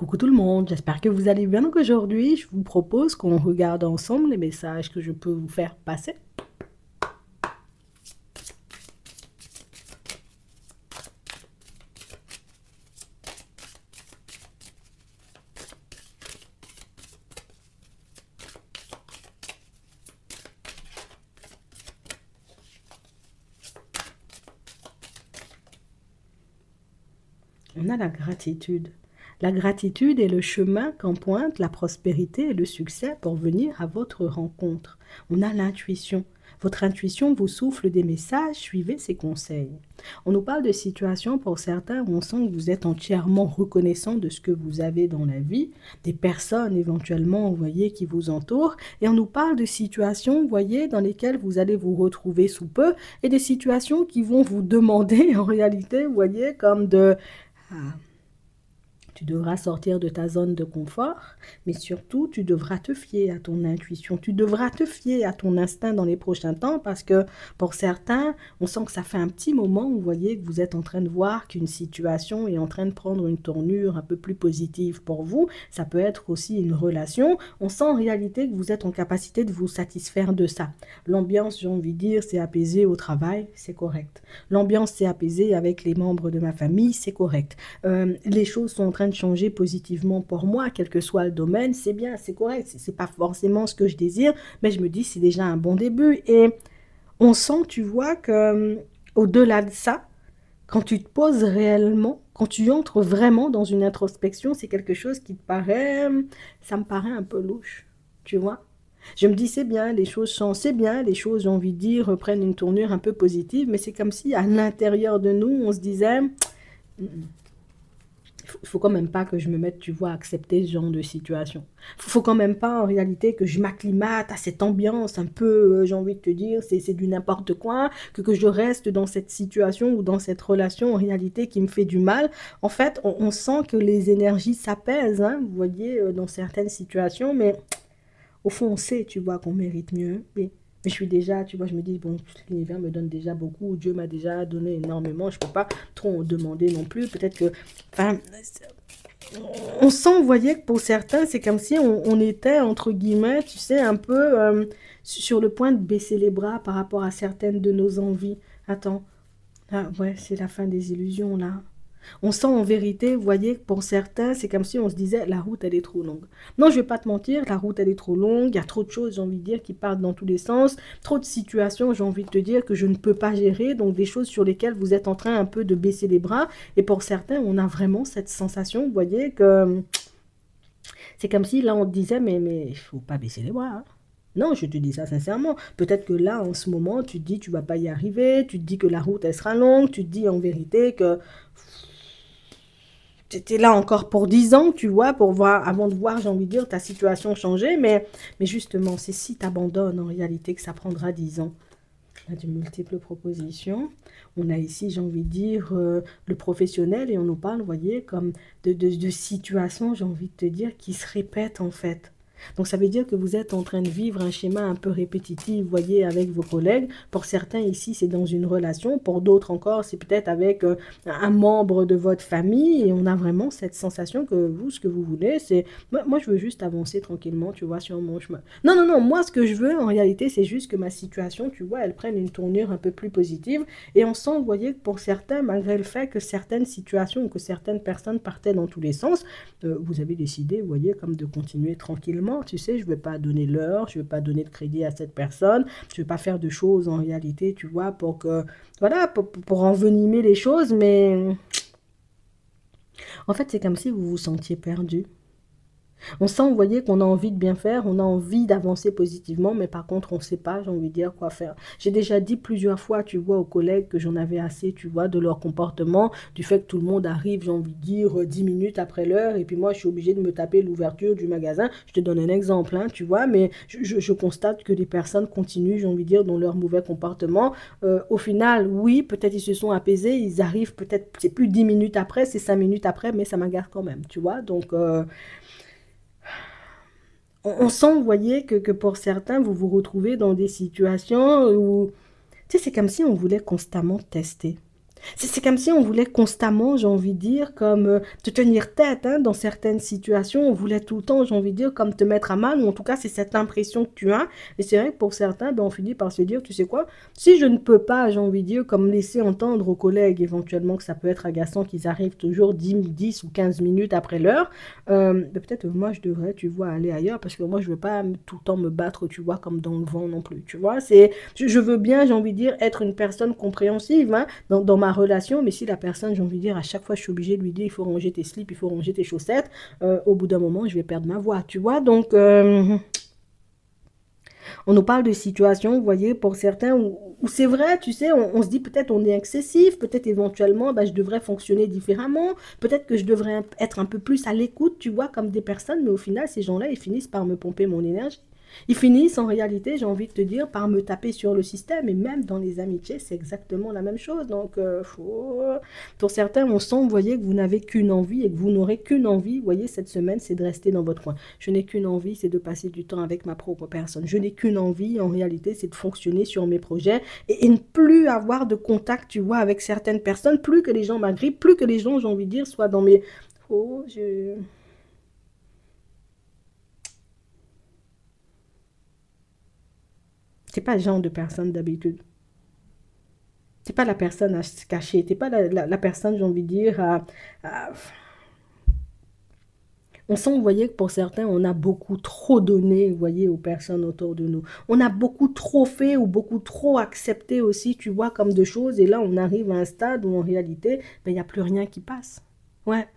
Coucou tout le monde, j'espère que vous allez bien. Donc aujourd'hui, je vous propose qu'on regarde ensemble les messages que je peux vous faire passer. On a la gratitude. La gratitude est le chemin qu'emprunte la prospérité et le succès pour venir à votre rencontre. On a l'intuition. Votre intuition vous souffle des messages, suivez ses conseils. On nous parle de situations pour certains où on sent que vous êtes entièrement reconnaissant de ce que vous avez dans la vie, des personnes éventuellement, vous voyez, qui vous entourent, et on nous parle de situations, vous voyez, dans lesquelles vous allez vous retrouver sous peu, et des situations qui vont vous demander, en réalité, vous voyez, comme de... Ah, tu devras sortir de ta zone de confort, mais surtout, tu devras te fier à ton intuition. Tu devras te fier à ton instinct dans les prochains temps parce que pour certains, on sent que ça fait un petit moment, vous voyez, que vous êtes en train de voir qu'une situation est en train de prendre une tournure un peu plus positive pour vous. Ça peut être aussi une relation. On sent en réalité que vous êtes en capacité de vous satisfaire de ça. L'ambiance, j'ai envie de dire, c'est apaisé au travail, c'est correct. L'ambiance s'est apaisée avec les membres de ma famille, c'est correct. Les choses sont en train de changer positivement pour moi, quel que soit le domaine, c'est bien, c'est correct. C'est pas forcément ce que je désire, mais je me dis c'est déjà un bon début. Et on sent, tu vois, que au-delà de ça, quand tu te poses réellement, quand tu entres vraiment dans une introspection, c'est quelque chose qui te paraît, ça me paraît un peu louche, tu vois. Je me dis, c'est bien, les choses changent, c'est bien, les choses, j'ai envie de dire, reprennent une tournure un peu positive, mais c'est comme si à l'intérieur de nous, on se disait, il faut quand même pas que je me mette, tu vois, à accepter ce genre de situation. Faut quand même pas, en réalité, que je m'acclimate à cette ambiance un peu, j'ai envie de te dire, c'est du n'importe quoi, que je reste dans cette situation ou dans cette relation, en réalité, qui me fait du mal. En fait, on sent que les énergies s'apaisent, hein, vous voyez, dans certaines situations, mais au fond, on sait, tu vois, qu'on mérite mieux. Mais je suis déjà, tu vois, je me dis, bon, l'univers me donne déjà beaucoup, Dieu m'a déjà donné énormément, je ne peux pas trop en demander non plus. Peut-être que, enfin, on sent, vous voyez, que pour certains, c'est comme si on était, entre guillemets, tu sais, un peu sur le point de baisser les bras par rapport à certaines de nos envies. Attends, ah ouais, c'est la fin des illusions, là. On sent en vérité, vous voyez, pour certains, c'est comme si on se disait, la route, elle est trop longue. Non, je vais pas te mentir, la route, elle est trop longue, il y a trop de choses, j'ai envie de dire, qui partent dans tous les sens, trop de situations, j'ai envie de te dire, que je ne peux pas gérer, donc des choses sur lesquelles vous êtes en train un peu de baisser les bras, et pour certains, on a vraiment cette sensation, vous voyez, que c'est comme si là, on te disait, mais il faut pas baisser les bras, hein. Non, je te dis ça sincèrement. Peut-être que là, en ce moment, tu te dis tu vas pas y arriver, tu te dis que la route, elle sera longue, tu te dis en vérité que tu étais là encore pour 10 ans, tu vois, pour voir, avant de voir, j'ai envie de dire, ta situation changer. Mais justement, c'est si tu abandonnes en réalité que ça prendra 10 ans. On a de multiples propositions. On a ici, j'ai envie de dire, le professionnel et on nous parle, vous voyez, comme de situations, j'ai envie de te dire, qui se répètent en fait. Donc ça veut dire que vous êtes en train de vivre un schéma un peu répétitif, vous voyez, avec vos collègues. Pour certains ici, c'est dans une relation. Pour d'autres encore, c'est peut-être avec un membre de votre famille. Et on a vraiment cette sensation que vous, ce que vous voulez, c'est... Moi, je veux juste avancer tranquillement, tu vois, sur mon chemin. Non, non, non, moi, ce que je veux, en réalité, c'est juste que ma situation, tu vois, elle prenne une tournure un peu plus positive. Et on sent, vous voyez, que pour certains, malgré le fait que certaines situations ou que certaines personnes partaient dans tous les sens, vous avez décidé, vous voyez, comme de continuer tranquillement. Tu sais, je ne vais pas donner l'heure, je ne vais pas donner de crédit à cette personne, je ne vais pas faire de choses en réalité, tu vois, pour que, voilà, pour envenimer les choses, mais en fait, c'est comme si vous vous sentiez perdu. On sent, vous voyez, qu'on a envie de bien faire, on a envie d'avancer positivement, mais par contre, on ne sait pas, j'ai envie de dire, quoi faire. J'ai déjà dit plusieurs fois, tu vois, aux collègues que j'en avais assez, tu vois, de leur comportement, du fait que tout le monde arrive, j'ai envie de dire, 10 minutes après l'heure, et puis moi, je suis obligée de me taper l'ouverture du magasin. Je te donne un exemple, hein, tu vois, mais je constate que les personnes continuent, j'ai envie de dire, dans leur mauvais comportement. Au final, oui, peut-être ils se sont apaisés, ils arrivent peut-être, c'est plus 10 minutes après, c'est 5 minutes après, mais ça m'agace quand même, tu vois, donc... on sent, vous voyez, que pour certains, vous vous retrouvez dans des situations où, tu sais, c'est comme si on voulait constamment tester. C'est comme si on voulait constamment, j'ai envie de dire, comme te tenir tête hein, dans certaines situations. On voulait tout le temps, j'ai envie de dire, comme te mettre à mal, ou en tout cas, c'est cette impression que tu as. Et c'est vrai que pour certains, ben, on finit par se dire, tu sais quoi, si je ne peux pas, j'ai envie de dire, comme laisser entendre aux collègues éventuellement que ça peut être agaçant qu'ils arrivent toujours 10 ou 15 minutes après l'heure, ben, peut-être moi, je devrais, tu vois, aller ailleurs, parce que moi, je ne veux pas tout le temps me battre, tu vois, comme dans le vent non plus, tu vois. Je veux bien, j'ai envie de dire, être une personne compréhensive, hein, dans ma relation, mais si la personne, j'ai envie de dire, à chaque fois, je suis obligée de lui dire, il faut ranger tes slips, il faut ranger tes chaussettes, au bout d'un moment, je vais perdre ma voix, tu vois. Donc, on nous parle de situations, vous voyez, pour certains, où c'est vrai, tu sais, on se dit peut-être on est excessif, peut-être éventuellement, bah, je devrais fonctionner différemment, peut-être que je devrais être un peu plus à l'écoute, tu vois, comme des personnes, mais au final, ces gens-là, ils finissent par me pomper mon énergie. Ils finissent en réalité, j'ai envie de te dire, par me taper sur le système. Et même dans les amitiés, c'est exactement la même chose. Donc, pour certains, on sent, vous voyez, que vous n'avez qu'une envie et que vous n'aurez qu'une envie, vous voyez, cette semaine, c'est de rester dans votre coin. Je n'ai qu'une envie, c'est de passer du temps avec ma propre personne. Je n'ai qu'une envie, en réalité, c'est de fonctionner sur mes projets et ne plus avoir de contact, tu vois, avec certaines personnes, plus que les gens m'agrippent, plus que les gens, j'ai envie de dire, soient dans mes... Oh, je... C'est pas le genre de personne d'habitude. T'es pas la personne à se cacher, t'es pas la personne, j'ai envie de dire, on sent, vous voyez, que pour certains, on a beaucoup trop donné, vous voyez, aux personnes autour de nous. On a beaucoup trop fait ou beaucoup trop accepté aussi, tu vois, comme de choses. Et là, on arrive à un stade où, en réalité, ben, il n'y a plus rien qui passe. Ouais.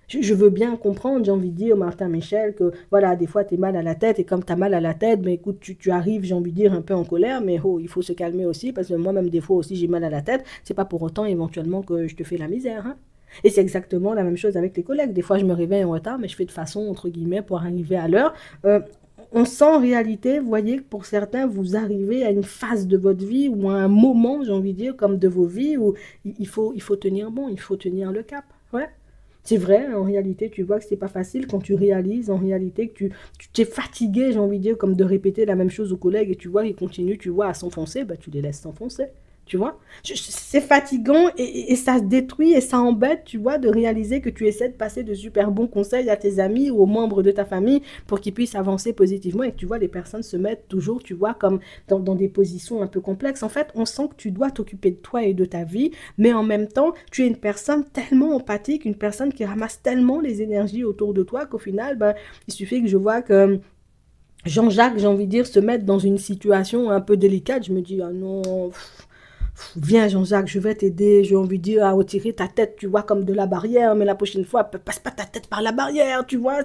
Je veux bien comprendre, j'ai envie de dire, Martin Michel, que voilà, des fois tu es mal à la tête et comme tu as mal à la tête, ben écoute, tu arrives, j'ai envie de dire, un peu en colère, mais oh, il faut se calmer aussi parce que moi-même, des fois aussi, j'ai mal à la tête. C'est pas pour autant éventuellement que je te fais la misère. Hein. Et c'est exactement la même chose avec les collègues. Des fois, je me réveille en retard, mais je fais de façon, entre guillemets, pour arriver à l'heure. On sent en réalité, vous voyez, que pour certains, vous arrivez à une phase de votre vie ou à un moment, j'ai envie de dire, comme de vos vies, où il faut tenir bon, il faut tenir le cap. Ouais. C'est vrai, en réalité, tu vois que c'est pas facile quand tu réalises en réalité que tu t'es fatigué, j'ai envie de dire, comme de répéter la même chose aux collègues et tu vois, ils continuent, tu vois, à s'enfoncer, bah tu les laisses s'enfoncer. Tu vois, c'est fatigant et ça se détruit et ça embête, tu vois, de réaliser que tu essaies de passer de super bons conseils à tes amis ou aux membres de ta famille pour qu'ils puissent avancer positivement et que tu vois, les personnes se mettent toujours, tu vois, comme dans des positions un peu complexes. En fait, on sent que tu dois t'occuper de toi et de ta vie, mais en même temps, tu es une personne tellement empathique, une personne qui ramasse tellement les énergies autour de toi qu'au final, ben, il suffit que je vois que Jean-Jacques, j'ai envie de dire, se mettre dans une situation un peu délicate. Je me dis, ah non, viens Jean-Jacques, je vais t'aider, j'ai envie de dire, à retirer ta tête, tu vois, comme de la barrière, mais la prochaine fois, passe pas ta tête par la barrière, tu vois,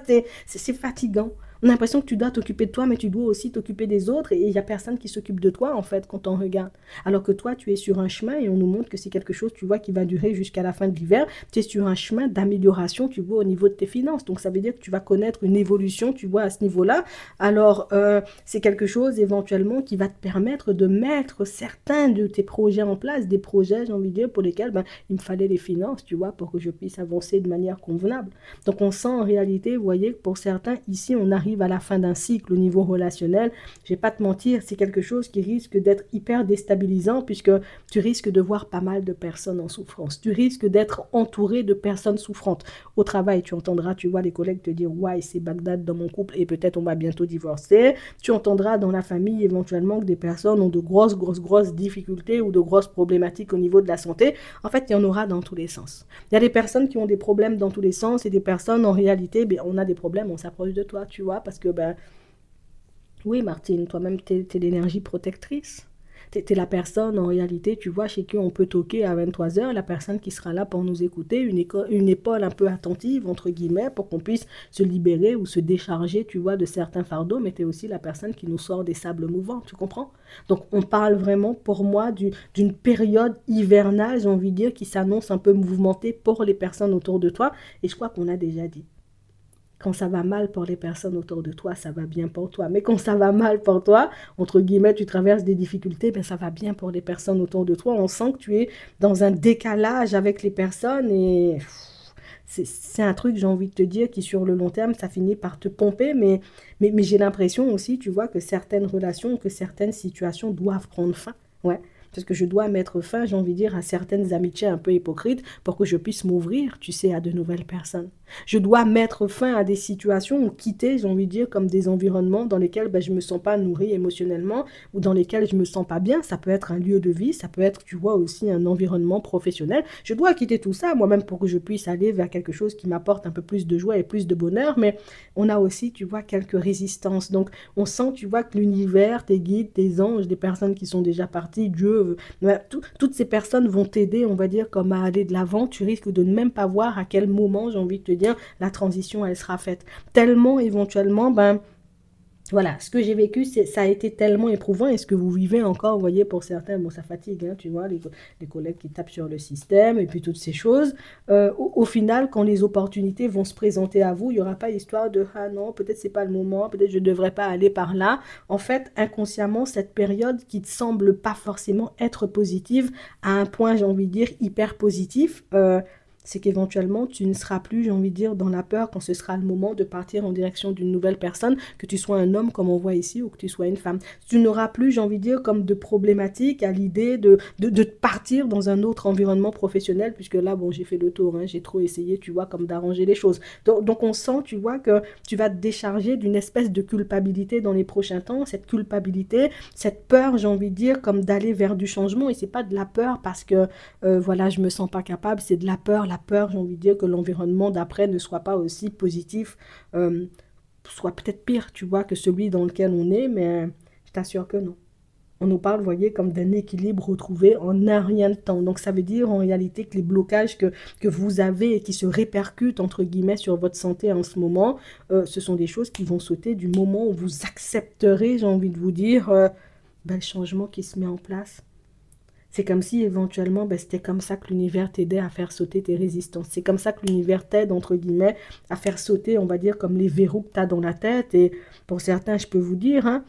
c'est fatigant. On a l'impression que tu dois t'occuper de toi, mais tu dois aussi t'occuper des autres, et il n'y a personne qui s'occupe de toi, en fait, quand on regarde. Alors que toi, tu es sur un chemin, et on nous montre que c'est quelque chose, tu vois, qui va durer jusqu'à la fin de l'hiver. Tu es sur un chemin d'amélioration, tu vois, au niveau de tes finances. Donc, ça veut dire que tu vas connaître une évolution, tu vois, à ce niveau-là. Alors, c'est quelque chose, éventuellement, qui va te permettre de mettre certains de tes projets en place, des projets, j'ai envie de dire, pour lesquels ben, il me fallait les finances, tu vois, pour que je puisse avancer de manière convenable. Donc on sent en réalité, vous voyez, que pour certains, ici, on arrive à la fin d'un cycle au niveau relationnel. Je vais pas te mentir, c'est quelque chose qui risque d'être hyper déstabilisant puisque tu risques de voir pas mal de personnes en souffrance. Tu risques d'être entouré de personnes souffrantes. Au travail, tu entendras, tu vois, les collègues te dire, ouais, c'est Bagdad dans mon couple et peut-être on va bientôt divorcer. Tu entendras dans la famille éventuellement que des personnes ont de grosses difficultés ou de grosses problématiques au niveau de la santé. En fait, il y en aura dans tous les sens. Il y a des personnes qui ont des problèmes dans tous les sens et des personnes, en réalité, ben, on a des problèmes, on s'approche de toi, tu vois, parce que, ben, oui, Martine, toi-même, t'es l'énergie protectrice. T'es la personne, en réalité, tu vois, chez qui on peut toquer à 23 heures, la personne qui sera là pour nous écouter, une épaule un peu attentive, entre guillemets, pour qu'on puisse se libérer ou se décharger, tu vois, de certains fardeaux, mais t'es aussi la personne qui nous sort des sables mouvants, tu comprends? Donc, on parle vraiment, pour moi, d'une période hivernale, j'ai envie de dire, qui s'annonce un peu mouvementée pour les personnes autour de toi, et je crois qu'on a déjà dit. Quand ça va mal pour les personnes autour de toi, ça va bien pour toi. Mais quand ça va mal pour toi, entre guillemets, tu traverses des difficultés, ben ça va bien pour les personnes autour de toi. On sent que tu es dans un décalage avec les personnes et c'est un truc, j'ai envie de te dire, qui sur le long terme, ça finit par te pomper. Mais j'ai l'impression aussi, tu vois, que certaines relations, que certaines situations doivent prendre fin. Ouais. Parce que je dois mettre fin, j'ai envie de dire, à certaines amitiés un peu hypocrites pour que je puisse m'ouvrir, tu sais, à de nouvelles personnes. Je dois mettre fin à des situations ou quitter, j'ai envie de dire, comme des environnements dans lesquels ben, je ne me sens pas nourrie émotionnellement ou dans lesquels je ne me sens pas bien. Ça peut être un lieu de vie, ça peut être, tu vois, aussi un environnement professionnel. Je dois quitter tout ça moi-même pour que je puisse aller vers quelque chose qui m'apporte un peu plus de joie et plus de bonheur. Mais on a aussi, tu vois, quelques résistances. Donc, on sent, tu vois, que l'univers, tes guides, tes anges, des personnes qui sont déjà parties, Dieu, toutes ces personnes vont t'aider, on va dire, comme à aller de l'avant. Tu risques de ne même pas voir à quel moment, j'ai envie de te dire, la transition, elle sera faite. Tellement, éventuellement, ben, voilà, ce que j'ai vécu, ça a été tellement éprouvant et ce que vous vivez encore, vous voyez, pour certains, bon, ça fatigue, hein, tu vois, les collègues qui tapent sur le système et puis toutes ces choses. Au final, quand les opportunités vont se présenter à vous, il n'y aura pas histoire de «Ah non, peut-être c'est pas le moment, peut-être je ne devrais pas aller par là». En fait, inconsciemment, cette période qui ne semble pas forcément être positive, à un point, j'ai envie de dire, hyper positif, c'est qu'éventuellement, tu ne seras plus, j'ai envie de dire, dans la peur quand ce sera le moment de partir en direction d'une nouvelle personne, que tu sois un homme comme on voit ici ou que tu sois une femme. Tu n'auras plus, j'ai envie de dire, comme de problématiques à l'idée de partir dans un autre environnement professionnel, puisque là, bon, j'ai fait le tour, hein, j'ai trop essayé, tu vois, comme d'arranger les choses. Donc, on sent, tu vois, que tu vas te décharger d'une espèce de culpabilité dans les prochains temps, cette culpabilité, cette peur, j'ai envie de dire, comme d'aller vers du changement, et c'est pas de la peur parce que voilà, je me sens pas capable, c'est de la peur, j'ai envie de dire, que l'environnement d'après ne soit pas aussi positif, soit peut-être pire, tu vois, que celui dans lequel on est, mais je t'assure que non. On nous parle, vous voyez, comme d'un équilibre retrouvé en un rien de temps. Donc ça veut dire en réalité que les blocages que vous avez et qui se répercutent, entre guillemets, sur votre santé en ce moment, ce sont des choses qui vont sauter du moment où vous accepterez, j'ai envie de vous dire, ben, le changement qui se met en place. C'est comme si éventuellement, ben, c'était comme ça que l'univers t'aidait à faire sauter tes résistances. C'est comme ça que l'univers t'aide, entre guillemets, à faire sauter, on va dire, comme les verrous que tu as dans la tête. Et pour certains, je peux vous dire, hein,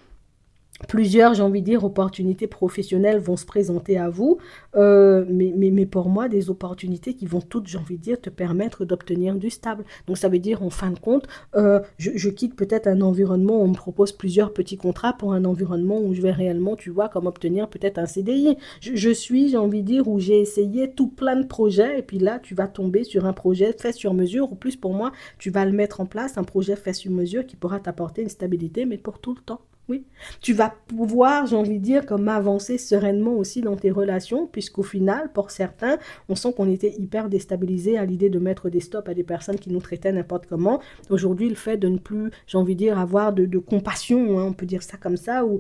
plusieurs, j'ai envie de dire, opportunités professionnelles vont se présenter à vous, mais pour moi, des opportunités qui vont toutes, j'ai envie de dire, te permettre d'obtenir du stable. Donc ça veut dire, en fin de compte, je quitte peut-être un environnement où on me propose plusieurs petits contrats pour un environnement où je vais réellement, tu vois, comme obtenir peut-être un CDI. Je suis, j'ai envie de dire, où j'ai essayé tout plein de projets, et puis là, tu vas tomber sur un projet fait sur mesure, ou plus pour moi, tu vas le mettre en place, un projet fait sur mesure qui pourra t'apporter une stabilité, mais pour tout le temps. Oui, tu vas pouvoir, j'ai envie de dire, comme avancer sereinement aussi dans tes relations, puisqu'au final, pour certains, on sent qu'on était hyper déstabilisé à l'idée de mettre des stops à des personnes qui nous traitaient n'importe comment. Aujourd'hui, le fait de ne plus, j'ai envie de dire, avoir de compassion, hein, on peut dire ça comme ça, ou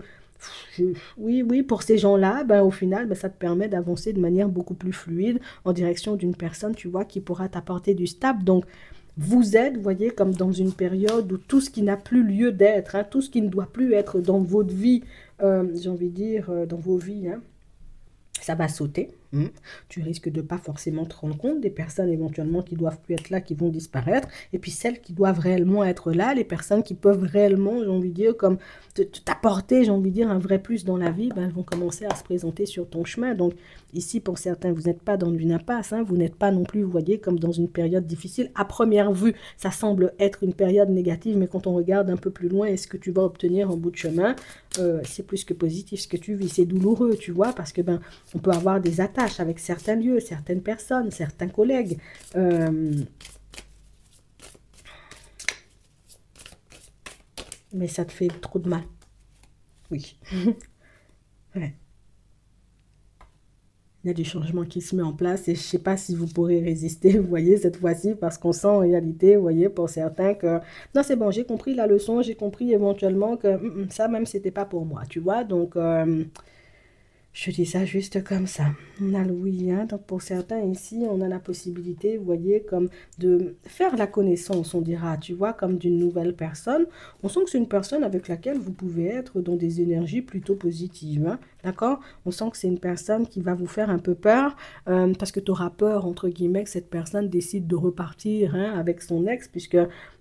oui, oui, pour ces gens-là, ben, au final, ben, ça te permet d'avancer de manière beaucoup plus fluide en direction d'une personne, tu vois, qui pourra t'apporter du stable. Donc, vous êtes, vous voyez, comme dans une période où tout ce qui n'a plus lieu d'être, hein, tout ce qui ne doit plus être dans votre vie, j'ai envie de dire, dans vos vies, hein, ça va sauter. Tu risques de pas forcément te rendre compte des personnes éventuellement qui doivent plus être là, qui vont disparaître, et puis celles qui doivent réellement être là, les personnes qui peuvent réellement, j'ai envie de dire, comme t'apporter, j'ai envie de dire, un vrai plus dans la vie, ben, elles vont commencer à se présenter sur ton chemin. Donc ici, pour certains, vous n'êtes pas dans une impasse, hein, vous n'êtes pas non plus, vous voyez, comme dans une période difficile. À première vue, ça semble être une période négative, mais quand on regarde un peu plus loin, est-ce que tu vas obtenir en bout de chemin, c'est plus que positif ce que tu vis. C'est douloureux, tu vois, parce que ben, on peut avoir des attaches avec certains lieux, certaines personnes, certains collègues. Mais ça te fait trop de mal. Oui. Ouais. Il y a du changement qui se met en place et je ne sais pas si vous pourrez résister, vous voyez, cette fois-ci, parce qu'on sent en réalité, vous voyez, pour certains que non, c'est bon, j'ai compris la leçon, j'ai compris éventuellement que ça même, c'était pas pour moi, tu vois. Donc, je dis ça juste comme ça. On a le oui, hein. Donc pour certains ici, on a la possibilité, vous voyez, comme de faire la connaissance, on dira, tu vois, comme d'une nouvelle personne. On sent que c'est une personne avec laquelle vous pouvez être dans des énergies plutôt positives, hein. D'accord? On sent que c'est une personne qui va vous faire un peu peur, parce que tu auras peur, entre guillemets, que cette personne décide de repartir, hein, avec son ex, puisque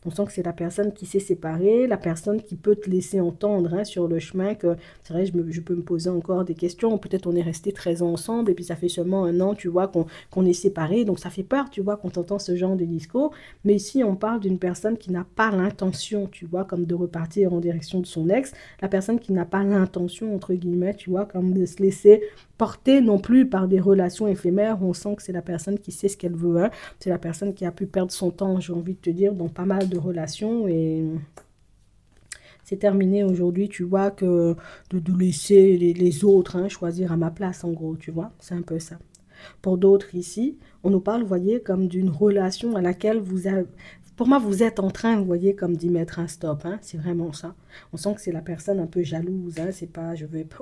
on sent que c'est la personne qui s'est séparée, la personne qui peut te laisser entendre, hein, sur le chemin que, c'est vrai, je peux me poser encore des questions. Peut-être on est resté 13 ans ensemble et puis ça fait seulement un an, tu vois, qu'on est séparés. Donc ça fait peur, tu vois, quand on entend ce genre de discours. Mais ici, on parle d'une personne qui n'a pas l'intention, tu vois, comme de repartir en direction de son ex. La personne qui n'a pas l'intention, entre guillemets, tu vois, comme de se laisser porter non plus par des relations éphémères. On sent que c'est la personne qui sait ce qu'elle veut, hein. C'est la personne qui a pu perdre son temps, j'ai envie de te dire, dans pas mal de relations et c'est terminé aujourd'hui, tu vois, que de laisser les autres hein, choisir à ma place, en gros, tu vois. C'est un peu ça. Pour d'autres ici, on nous parle, vous voyez, comme d'une relation à laquelle vous avez... Pour moi, vous êtes en train, vous voyez, comme d'y mettre un stop. Hein, c'est vraiment ça. On sent que c'est la personne un peu jalouse. Hein, c'est pas, je vais pas...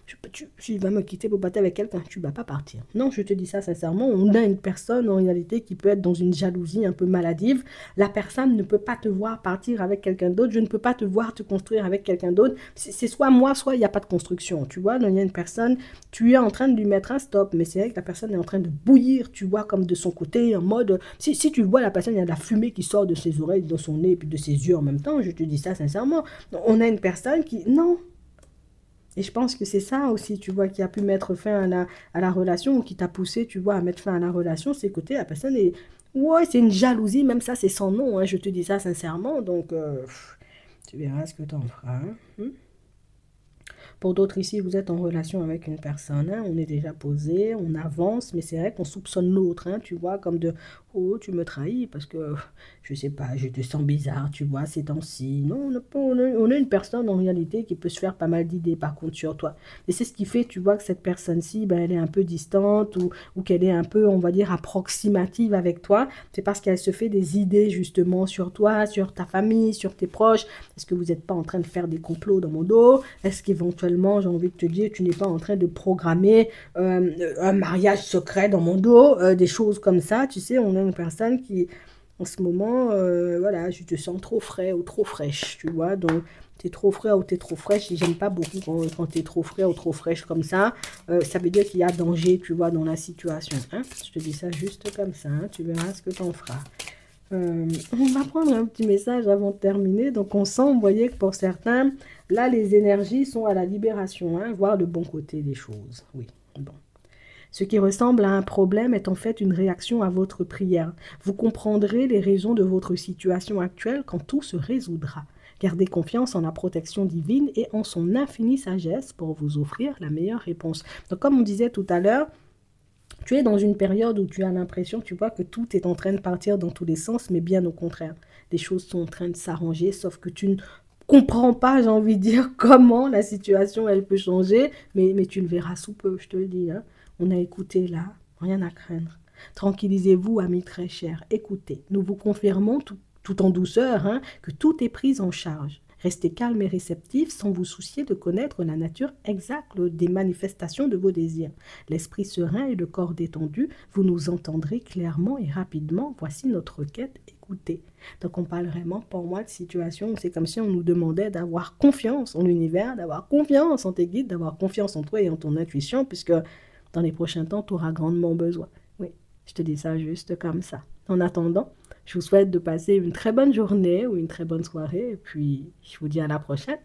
tu vas me quitter pour partir avec quelqu'un. Tu vas pas partir. Non, je te dis ça sincèrement. On a une personne, en réalité, qui peut être dans une jalousie un peu maladive. La personne ne peut pas te voir partir avec quelqu'un d'autre. Je ne peux pas te voir te construire avec quelqu'un d'autre. C'est soit moi, soit il n'y a pas de construction. Tu vois, donc il y a une personne, tu es en train de lui mettre un stop. Mais c'est vrai que la personne est en train de bouillir, tu vois, comme de son côté, en mode... Si tu vois la personne, il y a de la fumée qui sort de ses oreilles, de son nez, et puis de ses yeux en même temps. Je te dis ça sincèrement. On a une personne qui... Non. Et je pense que c'est ça aussi, tu vois, qui a pu mettre fin à la relation, ou qui t'a poussé, tu vois, à mettre fin à la relation. C'est côté, la personne est... Ouais, c'est une jalousie, même ça, c'est son nom, hein, je te dis ça sincèrement. Donc, tu verras ce que tu en feras. Hein. Pour d'autres ici, vous êtes en relation avec une personne, hein, on est déjà posé, on avance, mais c'est vrai qu'on soupçonne l'autre, hein, tu vois, comme de «Oh, tu me trahis parce que, je sais pas, je te sens bizarre, tu vois, ces temps-ci.» Non, on a une personne en réalité qui peut se faire pas mal d'idées par contre sur toi. Et c'est ce qui fait, tu vois, que cette personne-ci, ben, elle est un peu distante ou qu'elle est un peu, on va dire, approximative avec toi. C'est parce qu'elle se fait des idées justement sur toi, sur ta famille, sur tes proches. Est-ce que vous n'êtes pas en train de faire des complots dans mon dos? Est-ce qu'éventuellement, j'ai envie de te dire, tu n'es pas en train de programmer un mariage secret dans mon dos, des choses comme ça. Tu sais, on a une personne qui, en ce moment, voilà, je te sens trop frais ou trop fraîche, tu vois. Donc, t'es trop frais ou t'es trop fraîche. J'aime pas beaucoup quand t'es trop frais ou trop fraîche comme ça. Ça veut dire qu'il y a danger, tu vois, dans la situation. Hein. Je te dis ça juste comme ça. Hein. Tu verras ce que t'en feras. On va prendre un petit message avant de terminer. Donc, on sent, vous voyez, que pour certains, là, les énergies sont à la libération, hein, voir le bon côté des choses. Oui, bon. Ce qui ressemble à un problème est en fait une réaction à votre prière. Vous comprendrez les raisons de votre situation actuelle quand tout se résoudra. Gardez confiance en la protection divine et en son infinie sagesse pour vous offrir la meilleure réponse. Donc, comme on disait tout à l'heure, tu es dans une période où tu as l'impression, tu vois, que tout est en train de partir dans tous les sens, mais bien au contraire. Les choses sont en train de s'arranger, sauf que tu ne comprends pas, j'ai envie de dire, comment la situation, elle peut changer, mais tu le verras sous peu, je te le dis. Hein. On a écouté là, rien à craindre. Tranquillisez-vous, amis très chers, écoutez. Nous vous confirmons tout en douceur hein, que tout est pris en charge. Restez calme et réceptif sans vous soucier de connaître la nature exacte des manifestations de vos désirs. L'esprit serein et le corps détendu, vous nous entendrez clairement et rapidement. Voici notre quête, écoutez. Donc on parle vraiment pour moi de situation où c'est comme si on nous demandait d'avoir confiance en l'univers, d'avoir confiance en tes guides, d'avoir confiance en toi et en ton intuition, puisque dans les prochains temps, tu auras grandement besoin. Oui, je te dis ça juste comme ça. En attendant, je vous souhaite de passer une très bonne journée ou une très bonne soirée et puis je vous dis à la prochaine.